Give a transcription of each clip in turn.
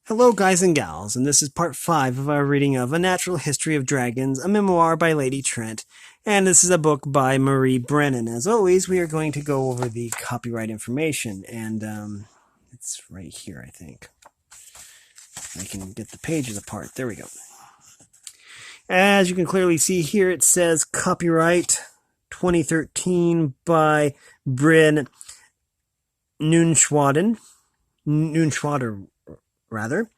Hello, guys and gals, and this is part 5 of our reading of A Natural History of Dragons, a memoir by Lady Trent, and this is a book by Marie Brennan. As always, we are going to go over the copyright information, and it's right here, I think. I can get the pages apart. There we go. As you can clearly see here, it says copyright 2013 by Bryn Noonschwader, rather,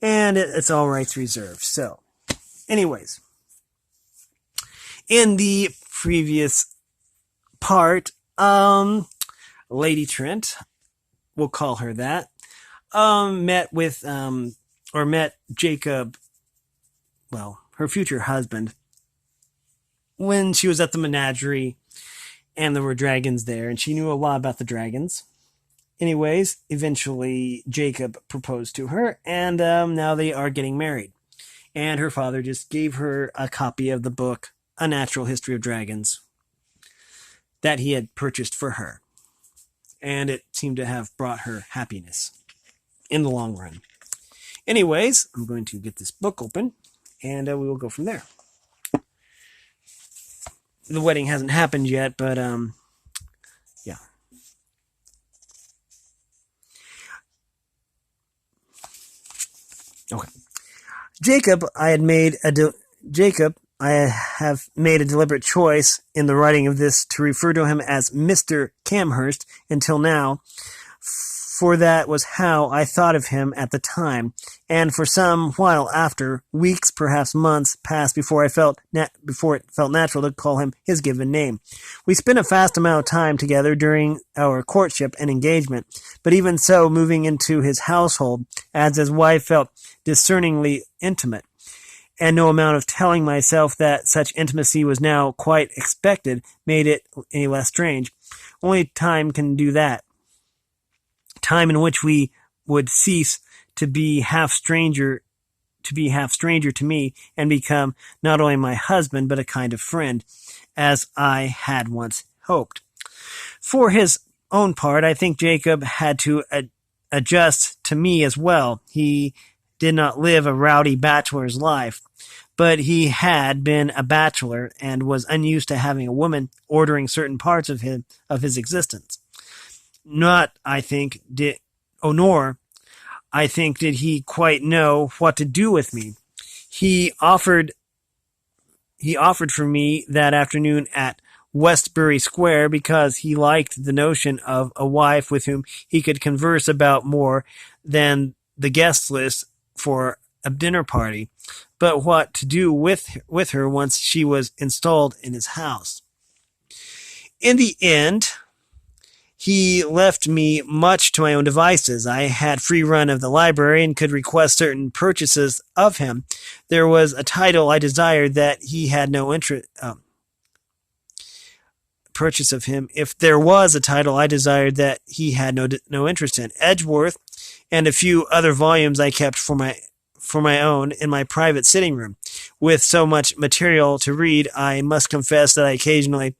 and it's all rights reserved. So, anyways, in the previous part, Lady Trent, we'll call her that, met Jacob, well, her future husband, when she was at the menagerie, and there were dragons there, and she knew a lot about the dragons. Anyways, eventually Jacob proposed to her, and now they are getting married. And her father just gave her a copy of the book, A Natural History of Dragons, that he had purchased for her. And it seemed to have brought her happiness in the long run. Anyways, I'm going to get this book open, and we will go from there. The wedding hasn't happened yet, but yeah. Okay. Jacob, I have made a deliberate choice in the writing of this to refer to him as Mr. Camhurst until now, for that was how I thought of him at the time, and for some while after, weeks, perhaps months, passed before it felt natural to call him his given name. We spent a vast amount of time together during our courtship and engagement, but even so, moving into his household, as his wife, felt discerningly intimate, and no amount of telling myself that such intimacy was now quite expected made it any less strange. Only time can do that. Time in which we would cease to be half stranger to me and become not only my husband but a kind of friend, as I had once hoped. For his own part, I think Jacob had to adjust to me as well. He did not live a rowdy bachelor's life, but he had been a bachelor and was unused to having a woman ordering certain parts of his existence. Nor, I think, did he quite know what to do with me. He offered for me that afternoon at Westbury Square because he liked the notion of a wife with whom he could converse about more than the guest list for a dinner party, but what to do with her once she was installed in his house. In the end, he left me much to my own devices. I had free run of the library and could request certain purchases of him. There was a title I desired that he had no interest purchase of him. If there was a title I desired that he had no interest in, Edgeworth, and a few other volumes I kept for my own in my private sitting room. With so much material to read, I must confess that I occasionally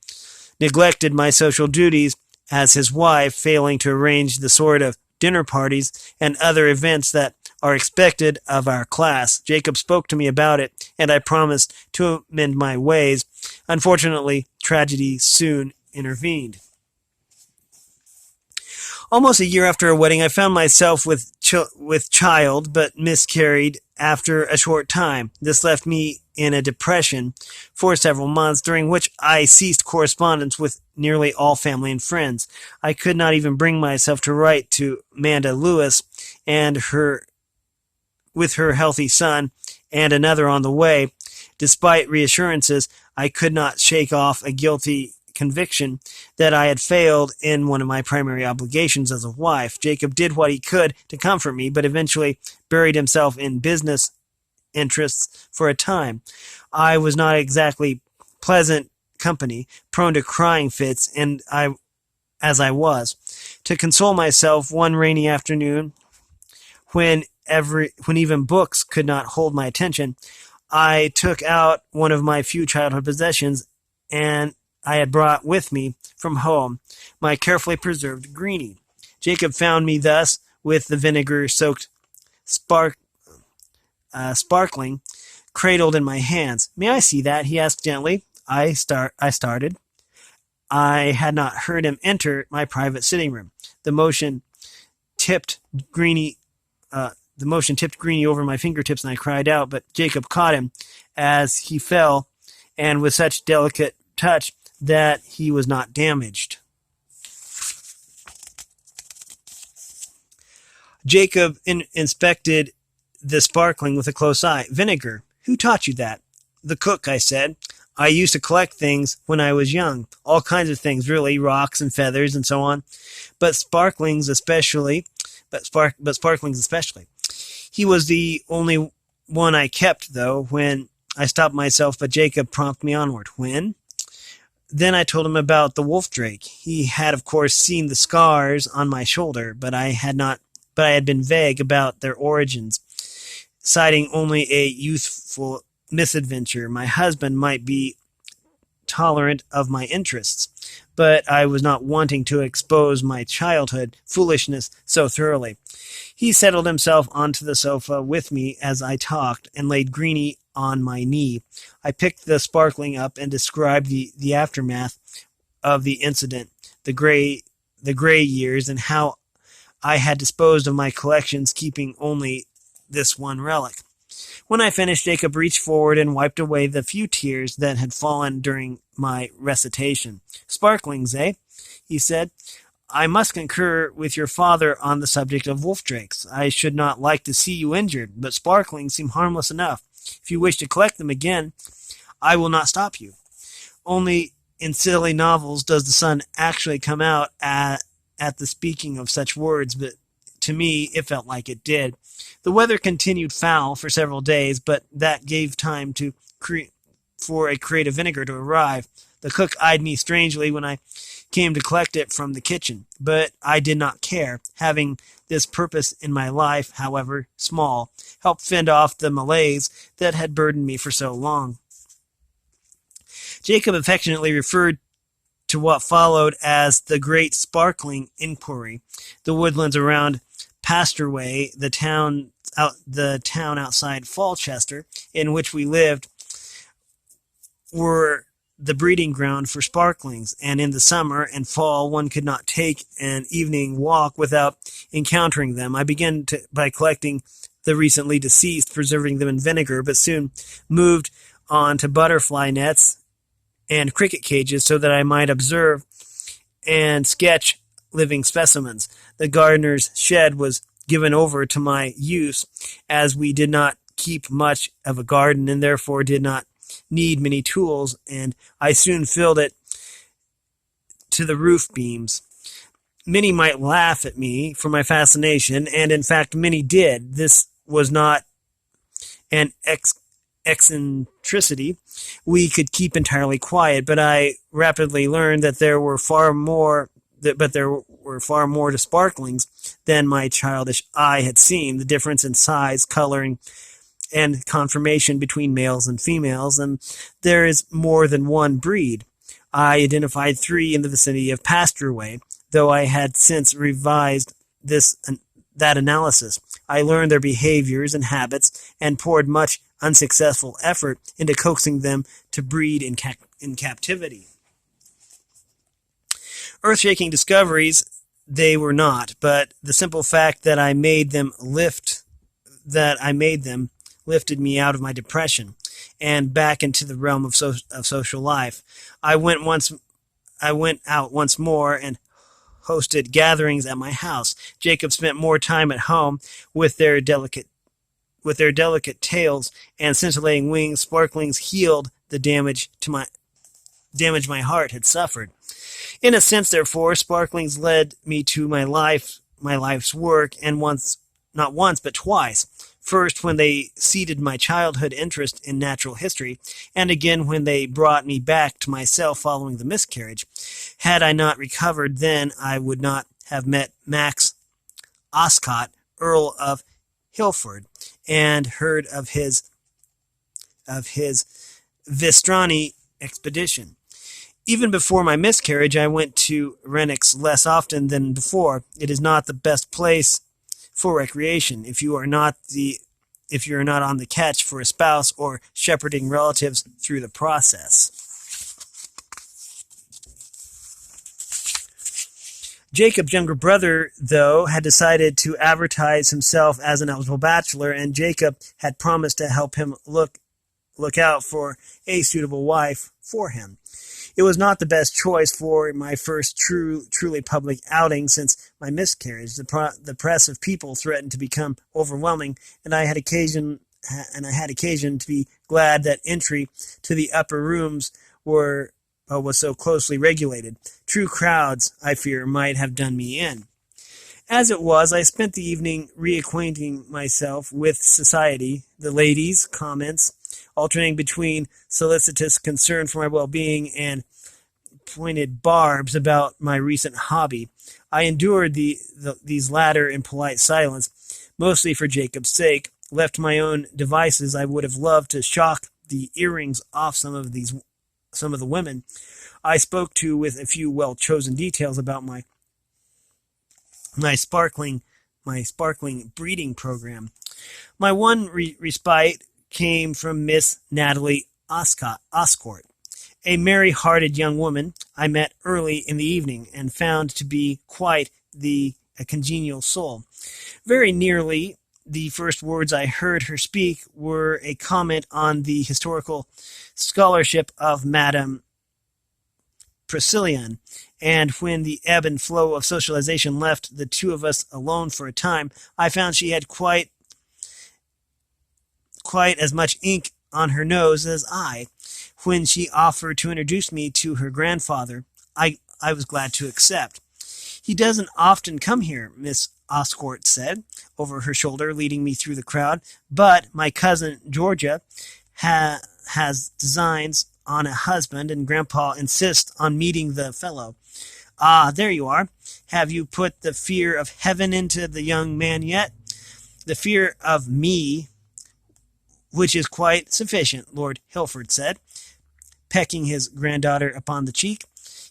neglected my social duties as his wife, failing to arrange the sort of dinner parties and other events that are expected of our class. Jacob spoke to me about it, and I promised to amend my ways. Unfortunately, tragedy soon intervened. Almost a year after our wedding, I found myself with child, but miscarried after a short time. This left me in a depression for several months, during which I ceased correspondence with nearly all family and friends. I could not even bring myself to write to Amanda Lewis and with her healthy son and another on the way. Despite reassurances, I could not shake off a guilty conviction that I had failed in one of my primary obligations as a wife. Jacob did what he could to comfort me, but eventually buried himself in business interests for a time. I was not exactly pleasant company, prone to crying fits, and as I was. To console myself one rainy afternoon, when even books could not hold my attention, I took out one of my few childhood possessions and I had brought with me from home, my carefully preserved greenie. Jacob found me thus, with the vinegar-soaked sparkling, cradled in my hands. "May I see that?" he asked gently. I started. I had not heard him enter my private sitting room. The motion tipped Greeny over my fingertips, and I cried out, but Jacob caught him as he fell, and with such delicate touch that he was not damaged. Jacob inspected the sparkling with a close eye. "Vinegar. Who taught you that?" "The cook," I said. "I used to collect things when I was young. All kinds of things, really, rocks and feathers and so on. But sparklings especially. He was the only one I kept, though, when I stopped myself, but Jacob prompted me onward. "When?" Then I told him about the wolf drake. He had, of course, seen the scars on my shoulder, but I had been vague about their origins, citing only a youthful misadventure. My husband might be tolerant of my interests, but I was not wanting to expose my childhood foolishness so thoroughly. He settled himself onto the sofa with me as I talked, and laid Greeny on my knee. I picked the sparkling up and described the aftermath of the incident, the gray years, and how I had disposed of my collections, keeping only this one relic. When I finished, Jacob reached forward and wiped away the few tears that had fallen during my recitation. "Sparklings, eh?" he said. "I must concur with your father on the subject of wolf drakes. I should not like to see you injured, but sparklings seem harmless enough. If you wish to collect them again, I will not stop you. Only in silly novels does the sun actually come out at the speaking of such words, but to me it felt like it did. The weather continued foul for several days, but that gave time for a crate of vinegar to arrive. The cook eyed me strangely when I came to collect it from the kitchen, but I did not care. Having this purpose in my life, however small, helped fend off the malaise that had burdened me for so long. Jacob affectionately referred to what followed as the Great Sparkling Inquiry. The woodlands around Pastureway, the town outside Falchester, in which we lived, were the breeding ground for sparklings, and in the summer and fall one could not take an evening walk without encountering them. I began by collecting the recently deceased, preserving them in vinegar, but soon moved on to butterfly nets and cricket cages so that I might observe and sketch living specimens. The gardener's shed was given over to my use, as we did not keep much of a garden and therefore did not need many tools, and I soon filled it to the roof beams. Many might laugh at me for my fascination, and in fact many did. This was not an eccentricity we could keep entirely quiet, but I rapidly learned that there were far more to sparklings than my childish eye had seen. The difference in size, coloring, and conformation between males and females, and there is more than one breed. I identified 3 in the vicinity of Pastureway, though I had since revised that analysis. I learned their behaviors and habits, and poured much unsuccessful effort into coaxing them to breed in captivity. Earth-shaking discoveries they were not, but the simple fact that I made them lifted me out of my depression and back into the realm of social life. I went out once more and hosted gatherings at my house. Jacob spent more time at home with their delicate tails and scintillating wings. Sparklings healed the damage my heart had suffered. In a sense, therefore, sparklings led me to my life's work, and not once, but twice. First, when they seeded my childhood interest in natural history, and again when they brought me back to myself following the miscarriage. Had I not recovered then, I would not have met Max Oscott, Earl of Hilford, and heard of his Vistrani expedition. Even before my miscarriage, I went to Renix less often than before. It is not the best place for recreation, if you are not on the catch for a spouse or shepherding relatives through the process. Jacob's younger brother, though, had decided to advertise himself as an eligible bachelor, and Jacob had promised to help him look out for a suitable wife for him. It was not the best choice for my first truly public outing since my miscarriage. The press of people threatened to become overwhelming, and I had occasion to be glad that entry to the upper rooms was so closely regulated. True crowds, I fear, might have done me in. As it was, I spent the evening reacquainting myself with society, the ladies' comments, alternating between solicitous concern for my well-being and pointed barbs about my recent hobby. I endured these latter in polite silence, mostly for Jacob's sake. Left to my own devices, I would have loved to shock the earrings off some of the women I spoke to with a few well-chosen details about my sparkling breeding program. My one respite came from Miss Natalie Oscourt, a merry-hearted young woman I met early in the evening and found to be quite a congenial soul. Very nearly the first words I heard her speak were a comment on the historical scholarship of Madame Priscillian, and when the ebb and flow of socialization left the two of us alone for a time, I found she had quite as much ink on her nose as I. When she offered to introduce me to her grandfather, I was glad to accept. "He doesn't often come here," Miss Oscourt said, over her shoulder, leading me through the crowd, "but my cousin Georgia has designs on a husband, and Grandpa insists on meeting the fellow. Ah, there you are. Have you put the fear of heaven into the young man yet?" "The fear of me, which is quite sufficient," Lord Hilford said, pecking his granddaughter upon the cheek.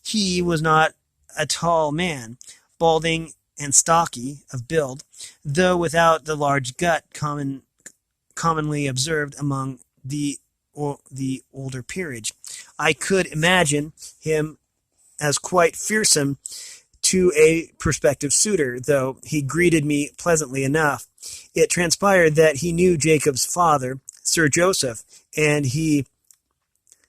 He was not a tall man, balding and stocky of build, though without the large gut commonly observed among the older peerage. I could imagine him as quite fearsome to a prospective suitor, though he greeted me pleasantly enough. It transpired that he knew Jacob's father, Sir Joseph, and he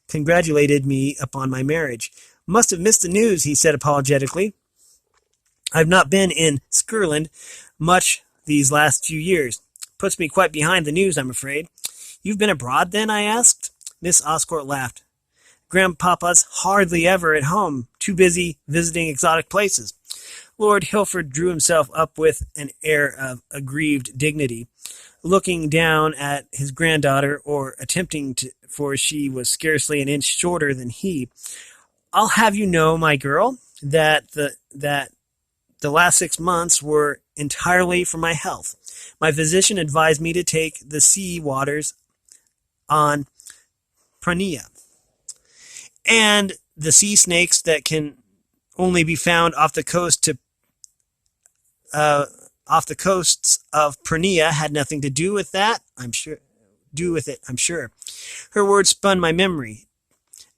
congratulated me upon my marriage. "Must have missed the news," he said apologetically. "I've not been in Skirland much these last few years. Puts me quite behind the news, I'm afraid." "You've been abroad, then?" I asked. Miss Oscourt laughed. "Grandpapa's hardly ever at home, too busy visiting exotic places." Lord Hilford drew himself up with an air of aggrieved dignity, looking down at his granddaughter, or attempting to, for she was scarcely an inch shorter than he. "I'll have you know, my girl, that the last 6 months were entirely for my health. My physician advised me to take the sea waters on Prania, and the sea snakes that can only be found off the coasts of Prania had nothing to do with that. I'm sure. Her words spun my memory.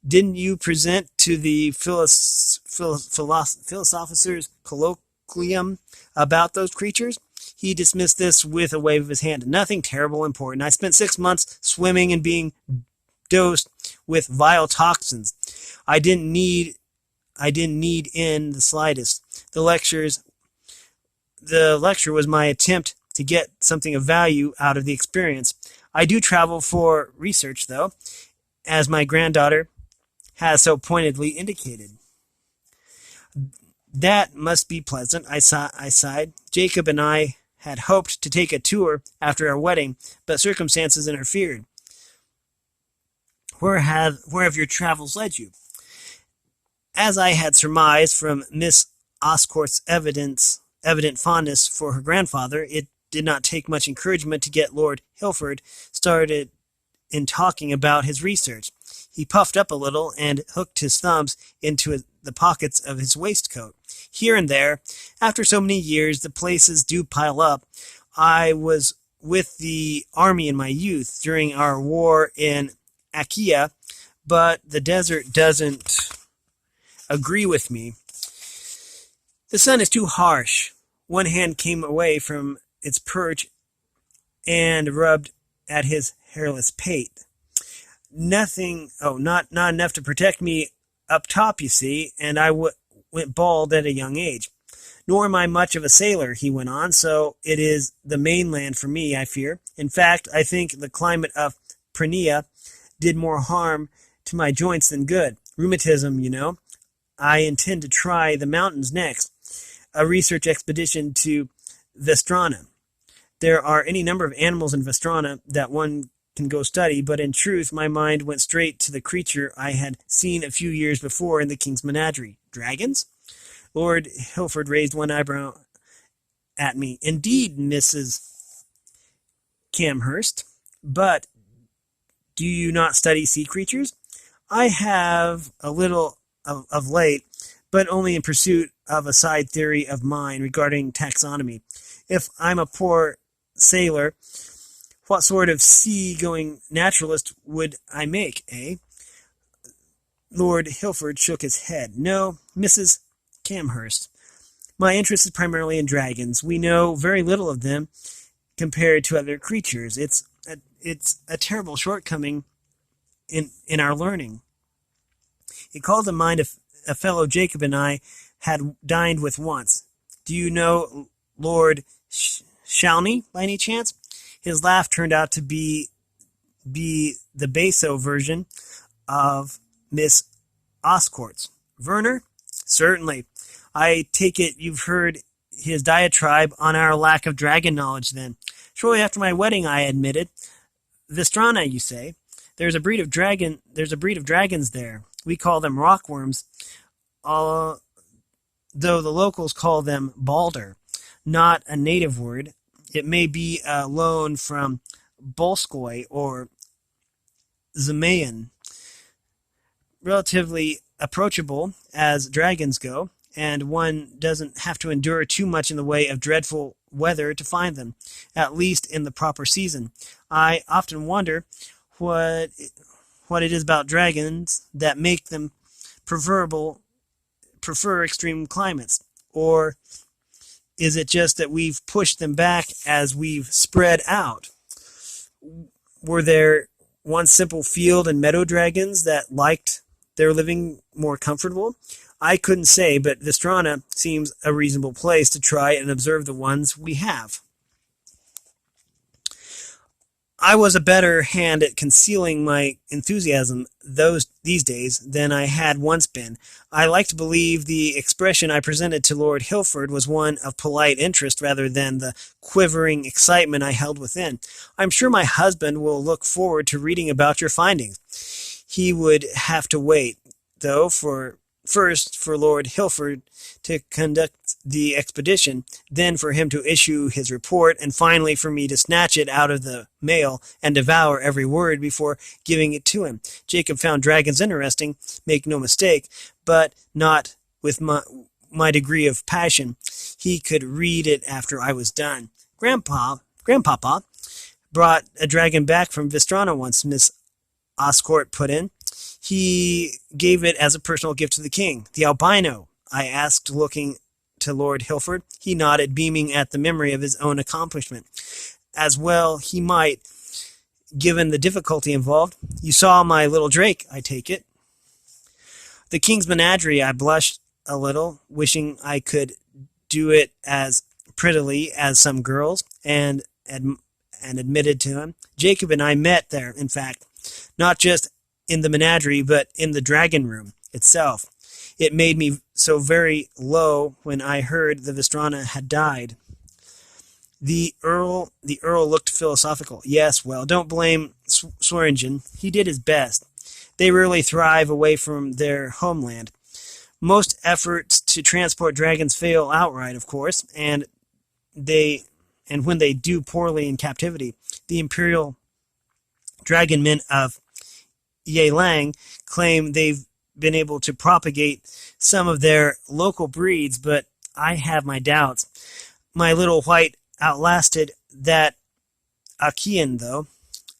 "Didn't you present to the philosophers colloquium about those creatures?" He dismissed this with a wave of his hand. "Nothing terrible important. I spent 6 months swimming and being dosed with vile toxins. I didn't need in the slightest. The lecture was my attempt to get something of value out of the experience. I do travel for research, though, as my granddaughter has so pointedly indicated." "That must be pleasant," I sighed. "Jacob and I had hoped to take a tour after our wedding, but circumstances interfered." Where have your travels led you?" As I had surmised from Miss Oscourt's evident fondness for her grandfather, it did not take much encouragement to get Lord Hilford started in talking about his research. He puffed up a little and hooked his thumbs into the pockets of his waistcoat. Here and there, after so many years, the places do pile up. I was with the army in my youth during our war in Achaia, but the desert doesn't agree with me. The sun is too harsh. One hand came away from its perch and rubbed at his hairless pate. Nothing, not enough to protect me up top, you see, and I went bald at a young age. Nor am I much of a sailor, he went on, so it is the mainland for me, I fear. In fact, I think the climate of Prenia did more harm to my joints than good. Rheumatism, you know. I intend to try the mountains next. A research expedition to Vestrana. There are any number of animals in Vestrana that one can go study, but in truth my mind went straight to the creature I had seen a few years before in the King's Menagerie. Dragons? Lord Hilford raised one eyebrow at me. Indeed, Mrs. Camhurst, but do you not study sea creatures? I have a little of late, but only in pursuit of a side theory of mine regarding taxonomy. If I'm a poor sailor, what sort of sea-going naturalist would I make, eh? Lord Hilford shook his head. No, Mrs. Camhurst. My interest is primarily in dragons. We know very little of them compared to other creatures. It's a terrible shortcoming in our learning. It called to mind a fellow Jacob and I had dined with once. Do you know Lord Shalney, by any chance? His laugh turned out to be the basso version of Miss Oscourt's. Werner? Certainly. I take it you've heard his diatribe on our lack of dragon knowledge then. Shortly after my wedding, I admitted. Vestrana, you say? There's a breed of dragons there. We call them rockworms, though the locals call them balder. Not a native word. It may be a loan from Bolskoi or Zemayan. Relatively approachable as dragons go, and one doesn't have to endure too much in the way of dreadful weather to find them, at least in the proper season. I often wonder what it is about dragons that make them prefer extreme climates, or is it just that we've pushed them back as we've spread out? Were there once simple field and meadow dragons that liked their living more comfortable? I couldn't say, but Vestrana seems a reasonable place to try and observe the ones we have. I was a better hand at concealing my enthusiasm these days than I had once been. I like to believe the expression I presented to Lord Hilford was one of polite interest rather than the quivering excitement I held within. I'm sure my husband will look forward to reading about your findings. He would have to wait, though, first for Lord Hilford to conduct the expedition, then for him to issue his report, and finally for me to snatch it out of the mail and devour every word before giving it to him. Jacob found dragons interesting, make no mistake, but not with my degree of passion. He could read it after I was done. Grandpapa brought a dragon back from Vestrana once, Miss Oscourt put in. He gave it as a personal gift to the king. The albino, I asked, looking to Lord Hilford. He nodded, beaming at the memory of his own accomplishment. As well he might, given the difficulty involved. You saw my little drake, I take it. The King's Menagerie, I blushed a little, wishing I could do it as prettily as some girls, and admitted to him. Jacob and I met there, in fact, not just in the menagerie, but in the dragon room itself. It made me so very low when I heard the Vestrana had died. The Earl looked philosophical. Yes, well, don't blame Swearingen. He did his best. They rarely thrive away from their homeland. Most efforts to transport dragons fail outright, of course, and when they do poorly in captivity, the imperial dragon men of Lang claim they've been able to propagate some of their local breeds, but I have my doubts. My little white outlasted that Achaean, though.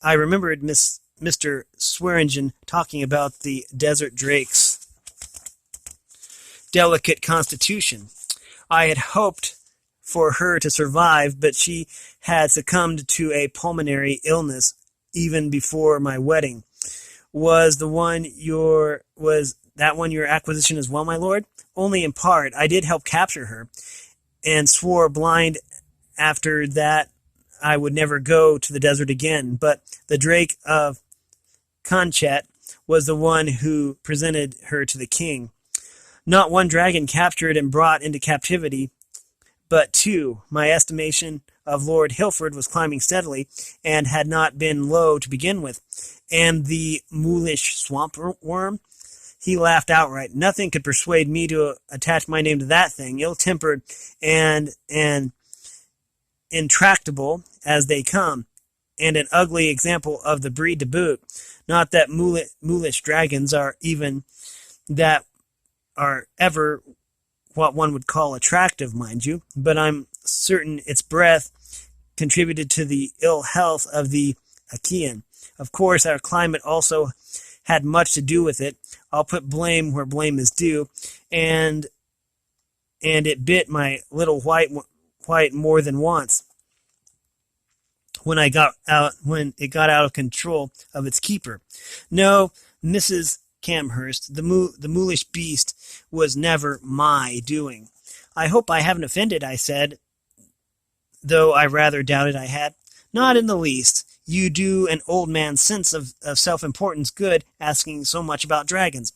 I remembered Mr. Swearingen talking about the desert drake's delicate constitution. I had hoped for her to survive, but she had succumbed to a pulmonary illness even before my wedding. Was that one your acquisition as well, my lord? Only in part. I did help capture her, and swore blind after that I would never go to the desert again. But the Drake of Conchet was the one who presented her to the king. Not one dragon captured and brought into captivity, but two. My estimation of Lord Hilford was climbing steadily, and had not been low to begin with. And the moolish swamp worm? He laughed outright. Nothing could persuade me to attach my name to that thing, ill-tempered and intractable as they come, and an ugly example of the breed to boot. Not that moolish dragons are ever what one would call attractive, mind you, but I'm certain its breath contributed to the ill health of the Achaean. Of course, our climate also had much to do with it. I'll put blame where blame is due, and it bit my little white more than once when it got out of control of its keeper. No, Mrs. Camhurst, the moolish beast was never my doing. I hope I haven't offended, I said, though I rather doubted I had. Not in the least. You do an old man's sense of self-importance good, asking so much about dragons.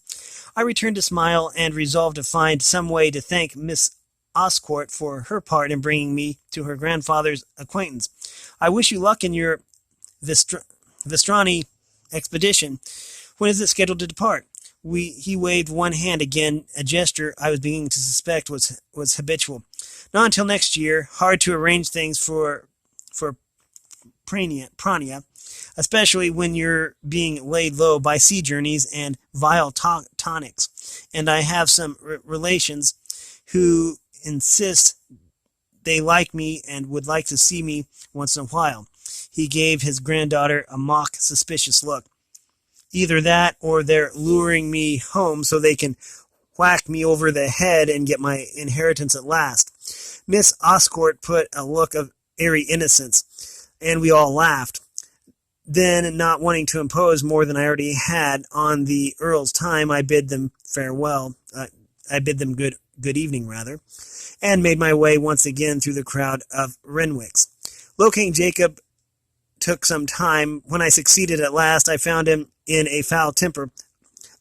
I returned to smile, and resolved to find some way to thank Miss Oscourt for her part in bringing me to her grandfather's acquaintance. I wish you luck in your Vistrani expedition. When is it scheduled to depart? He waved one hand again, a gesture I was beginning to suspect was habitual. Not until next year. Hard to arrange things for Prania, especially when you're being laid low by sea journeys and vile tonics. And I have some relations who insist they like me and would like to see me once in a while. He gave his granddaughter a mock suspicious look. Either that, or they're luring me home so they can whack me over the head and get my inheritance at last. Miss Oscourt put a look of airy innocence, and we all laughed. Then, not wanting to impose more than I already had on the Earl's time, I bid them farewell. I bid them good evening, rather, and made my way once again through the crowd of Renwicks. Locating Jacob took some time. When I succeeded at last, I found him in a foul temper,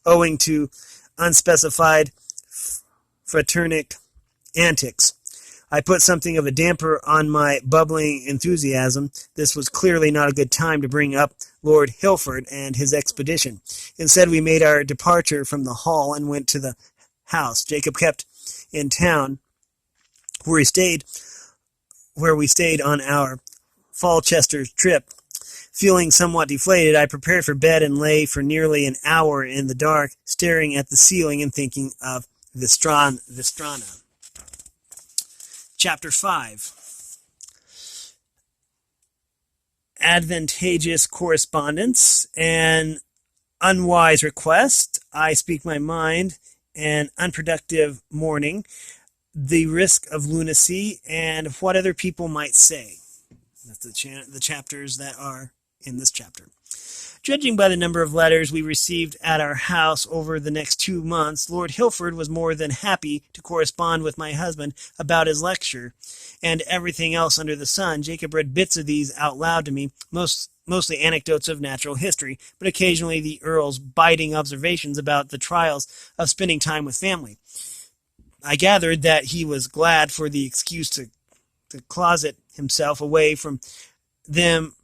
owing to unspecified fraternic antics. I put something of a damper on my bubbling enthusiasm. This was clearly not a good time to bring up Lord Hilford and his expedition. Instead, we made our departure from the hall and went to the house. Jacob kept in town, where we stayed on our Falchester trip. Feeling somewhat deflated, I prepared for bed and lay for nearly an hour in the dark, staring at the ceiling and thinking of Vistrana. Chapter 5. Advantageous correspondence, an unwise request, I speak my mind, an unproductive morning, the risk of lunacy, and what other people might say. That's the chapters that are in this chapter. Judging by the number of letters we received at our house over the next 2 months, Lord Hilford was more than happy to correspond with my husband about his lecture and everything else under the sun. Jacob read bits of these out loud to me, mostly anecdotes of natural history, but occasionally the Earl's biting observations about the trials of spending time with family. I gathered that he was glad for the excuse to closet himself away from them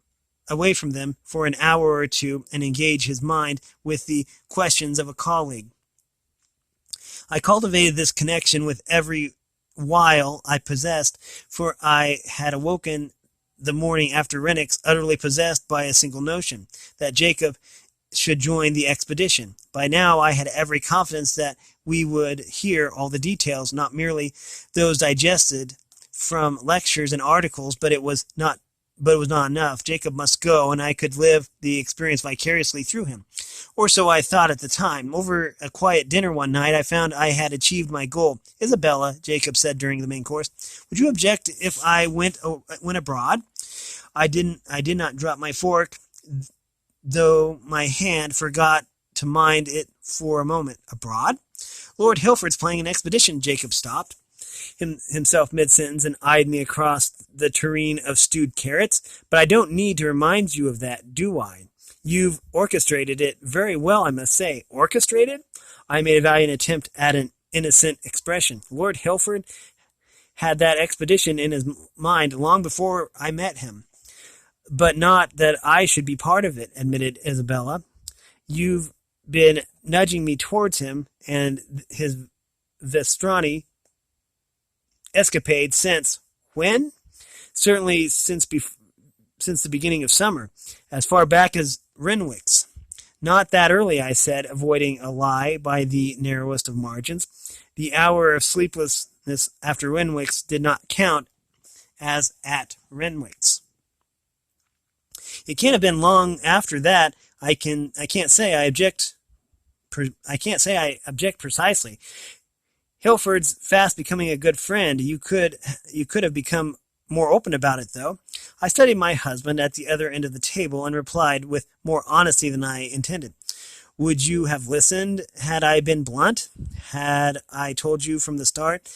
for an hour or two and engage his mind with the questions of a colleague. I cultivated this connection with every wile I possessed, for I had awoken the morning after Renwick's utterly possessed by a single notion, that Jacob should join the expedition. By now I had every confidence that we would hear all the details, not merely those digested from lectures and articles, but it was not enough. Jacob must go, and I could live the experience vicariously through him. Or so I thought at the time. Over a quiet dinner one night, I found I had achieved my goal. Isabella, Jacob said during the main course, would you object if I went abroad? I did not drop my fork, though my hand forgot to mind it for a moment. Abroad? Lord Hilford's planning an expedition. Jacob stopped himself mid-sentence and eyed me across the tureen of stewed carrots. But I don't need to remind you of that, do I? You've orchestrated it very well, I must say. Orchestrated? I made a valiant attempt at an innocent expression. Lord Hilford had that expedition in his mind long before I met him. But not that I should be part of it, admitted Isabella. You've been nudging me towards him and his Vestrani escapade since when? Certainly since the beginning of summer, as far back as Renwick's. Not that early, I said, avoiding a lie by the narrowest of margins. The hour of sleeplessness after Renwick's did not count as at Renwick's. It can't have been long after that. I can't say I object precisely. Hilford's fast becoming a good friend. You could have become more open about it, though. I studied my husband at the other end of the table and replied with more honesty than I intended. Would you have listened had I been blunt? Had I told you from the start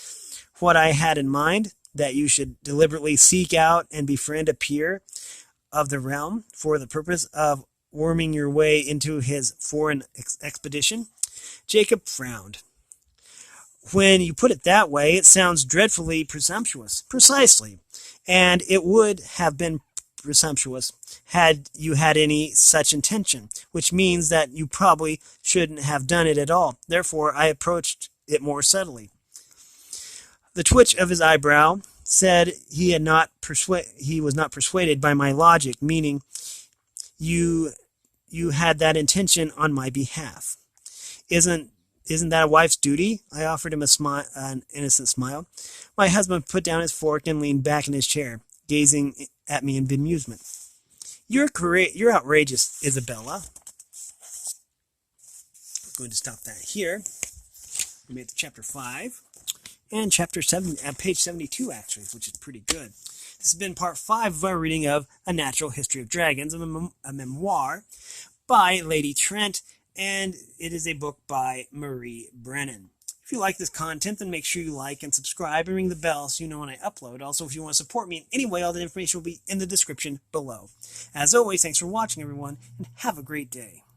what I had in mind, that you should deliberately seek out and befriend a peer of the realm for the purpose of worming your way into his foreign expedition? Jacob frowned. When you put it that way, it sounds dreadfully presumptuous. Precisely. And it would have been presumptuous had you had any such intention, which means that you probably shouldn't have done it at all. Therefore, I approached it more subtly. The twitch of his eyebrow said he was not persuaded by my logic, meaning you had that intention on my behalf. Isn't that a wife's duty? I offered him an innocent smile. My husband put down his fork and leaned back in his chair, gazing at me in bemusement. You're outrageous, Isabella. I'm going to stop that here. We made it to chapter 5. And chapter 7, page 72, actually, which is pretty good. This has been part 5 of our reading of A Natural History of Dragons, a memoir by Lady Trent, and it is a book by Marie Brennan. If you like this content, then make sure you like and subscribe and ring the bell so you know when I upload. Also, if you want to support me in any way, all that information will be in the description below. As always, thanks for watching, everyone, and have a great day.